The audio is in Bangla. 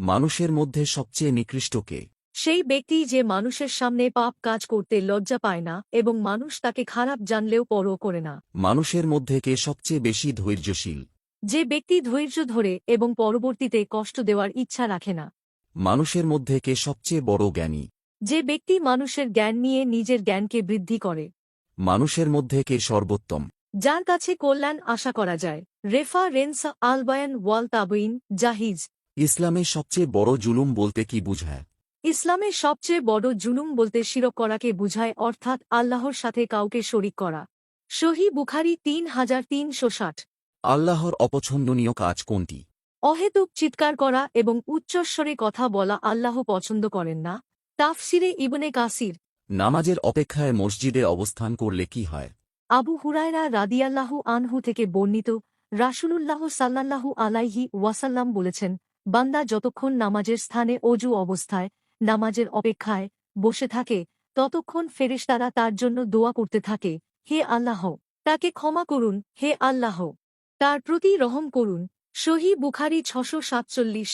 মানুষের মধ্যে সবচেয়ে নিকৃষ্ট কে? সেই ব্যক্তি যে মানুষের সামনে পাপ কাজ করতে লজ্জা পায় না এবং মানুষ তাকে খারাপ জানলেও পরও করে না। মানুষের মধ্যে কে সবচেয়ে বেশি ধৈর্যশীল? যে ব্যক্তি ধৈর্য ধরে এবং পরবর্তীতে কষ্ট দেওয়ার ইচ্ছা রাখে না। মানুষের মধ্যে কে সবচেয়ে বড় জ্ঞানী? যে ব্যক্তি মানুষের জ্ঞান নিয়ে নিজের জ্ঞানকে বৃদ্ধি করে। মানুষের মধ্যে কে সর্বোত্তম? যার কাছে কল্যাণ আশা করা যায়। রেফারেন্স আলবায়ান ওয়াল তাবইন জাহিজ। ইসলামে সবচেয়ে বড় জুলুম বলতে কি বুঝায়? ইসলামের সবচেয়ে বড় জুলুম বলতে শিরক করাকে বুঝায়, অর্থাৎ আল্লাহর সাথে কাউকে শরিক করা। সহি বুখারী ৩৩৬০। আল্লাহর অপছন্দনীয় কাজ কোনটি? অহেতুক চিৎকার করা এবং উচ্চস্বরে কথা বলা আল্লাহ পছন্দ করেন না। তাফসিরে ইবনে কাসির। নামাজের অপেক্ষায় মসজিদে অবস্থান করলে কি হয়? আবু হুরায়রা রাদিয়াল্লাহু আনহু থেকে বর্ণিত, রাসূলুল্লাহ সাল্লাল্লাহু আলাইহি ওয়াসাল্লাম বলেছেন, বান্দা যতক্ষণ নামাজের স্থানে অজু অবস্থায় নামাজের অপেক্ষায় বসে থাকে, ততক্ষণ ফেরেশতারা তার জন্য দোয়া করতে থাকে, হে আল্লাহ, তাকে ক্ষমা করুন, হে আল্লাহ, তার প্রতি রহম করুন। সহি বুখারী ৬৪৭।